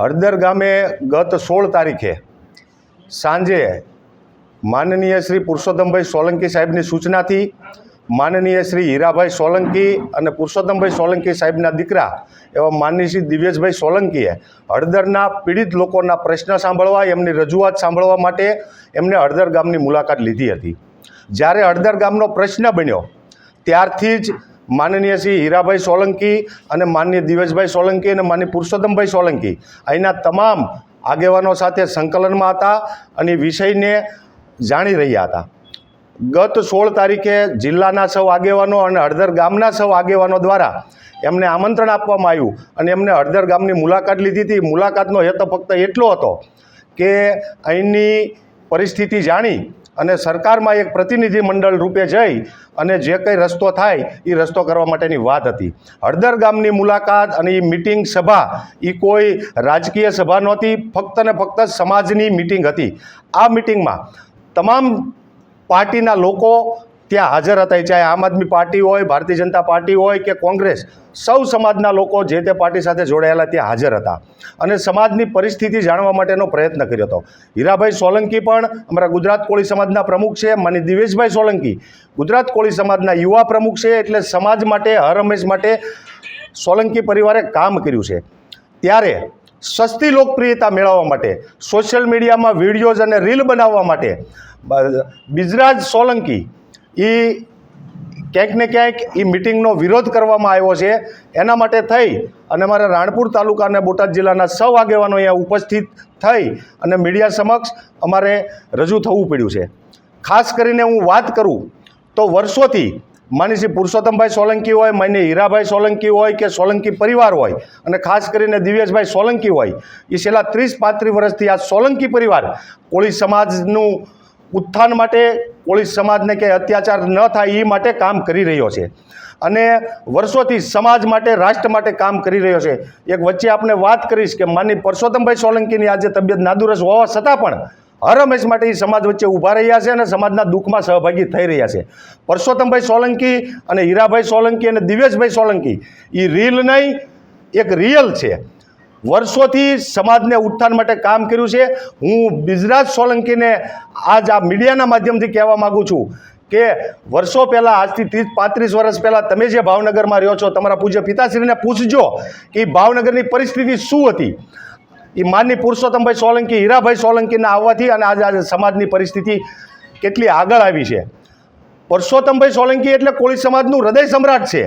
હળદર ગામે ગત 16 તારીખે સાંજે માનનીય શ્રી પુરુષોત્તમભાઈ સોલંકી સાહેબની સૂચનાથી માનનીય શ્રી હીરાભાઈ સોલંકી અને પુરુષોત્તમભાઈ સોલંકી સાહેબના દીકરા એવા માનનીય શ્રી દિવ્યેશભાઈ સોલંકીએ હળદરના પીડિત લોકોના પ્રશ્ન સાંભળવા, એમની રજૂઆત સાંભળવા માટે એમને હળદર ગામની મુલાકાત લીધી હતી. જ્યારે હળદર ગામનો પ્રશ્ન બન્યો ત્યારથી જ માનનીય શ્રી હીરાભાઈ સોલંકી અને માનનીય દિવ્યેશભાઈ સોલંકી અને માનનીય પુરુષોત્તમભાઈ સોલંકી અહીંના તમામ આગેવાનો સાથે સંકલનમાં હતા અને વિષયને જાણી રહ્યા હતા. ગત 16 તારીખે જિલ્લાના સૌ આગેવાનો અને હળદર ગામના સૌ આગેવાનો દ્વારા એમને આમંત્રણ આપવામાં આવ્યું અને એમને હળદર ગામની મુલાકાત લીધી હતી. મુલાકાતનો હેતુ ફક્ત એટલો હતો કે અહીંની પરિસ્થિતિ જાણી અને સરકારમાં એક પ્રતિનિધિ મંડળ રૂપે જઈ અને જે કંઈ રસ્તો થાય એ રસ્તો કરવા માટેની વાત હતી. હળદર ગામની મુલાકાત અને એ મિટિંગ સભા એ કોઈ રાજકીય સભા નહોતી, ફક્ત ને ફક્ત સમાજની મિટિંગ હતી. આ મિટિંગમાં તમામ પાર્ટીના લોકો ત્યાં હાજર હતા, ચાહે આમ આદમી પાર્ટી હોય, ભારતીય જનતા પાર્ટી હોય કે કોંગ્રેસ, સૌ સમાજના લોકો જે તે પાર્ટી સાથે જોડાયેલા ત્યાં હાજર હતા અને સમાજની પરિસ્થિતિ જાણવા માટેનો પ્રયત્ન કર્યો હતો. હીરાભાઈ સોલંકી પણ અમારા ગુજરાત કોળી સમાજના પ્રમુખ છે, માનીય દિવ્યેશભાઈ સોલંકી ગુજરાત કોળી સમાજના યુવા પ્રમુખ છે, એટલે સમાજ માટે હર હંમેશ માટે સોલંકી પરિવારે કામ કર્યું છે. ત્યારે સસ્તી લોકપ્રિયતા મેળવવા માટે, સોશિયલ મીડિયામાં વિડીયોઝ અને રીલ બનાવવા માટે બિજરાજ સોલંકી એ ક્યાંક ને ક્યાંક એ મિટિંગનો વિરોધ કરવામાં આવ્યો છે. એના માટે થઈ અને અમારા રાણપુર તાલુકા અને બોટાદ જિલ્લાના સૌ આગેવાનો અહીંયા ઉપસ્થિત થઈ અને મીડિયા સમક્ષ અમારે રજૂ થવું પડ્યું છે. ખાસ કરીને હું વાત કરું તો વર્ષોથી માનીય શ્રી પુરુષોત્તમભાઈ સોલંકી હોય, માનીય હીરાભાઈ સોલંકી હોય કે સોલંકી પરિવાર હોય અને ખાસ કરીને દિવ્યેશભાઈ સોલંકી હોય, એ છેલ્લા 30-35 વર્ષથી આ સોલંકી પરિવાર કોળી સમાજનું ઉત્થાન માટે, કોળી સમાજને કે અત્યાચાર ન થાય એ માટે કામ કરી રહ્યો છે અને વર્ષોથી સમાજ માટે, રાષ્ટ્ર માટે કામ કરી રહ્યો છે. એક વચ્ચે આપણે વાત કરીશ કે માનીય પુરુષોત્તમભાઈ સોલંકીની આજે તબિયત નાદુરસ્ત હોવા છતાં પણ હર હંમેશ માટે એ સમાજ વચ્ચે ઊભા રહ્યા છે અને સમાજના દુઃખમાં સહભાગી થઈ રહ્યા છે. પુરુષોત્તમભાઈ સોલંકી અને હીરાભાઈ સોલંકી અને દિવ્યેશભાઈ સોલંકી એ રીલ નહીં, એક રિયલ છે. વર્ષોથી સમાજને ઉત્થાન માટે કામ કર્યું છે. હું બિજરાજ સોલંકીને આજ આ મીડિયાના માધ્યમથી કહેવા માગું છું કે વર્ષો પહેલાં, આજથી 30-35 વર્ષ પહેલાં તમે જે ભાવનગરમાં રહ્યો છો, તમારા પૂજ્ય પિતાશ્રીને પૂછજો કે ભાવનગરની પરિસ્થિતિ શું હતી. એ માનનીય પુરુષોત્તમભાઈ સોલંકી, હીરાભાઈ સોલંકીના આવવાથી અને આજે સમાજની પરિસ્થિતિ કેટલી આગળ આવી છે. પુરુષોત્તમભાઈ સોલંકી એટલે કોળી સમાજનું હૃદય સમ્રાટ છે.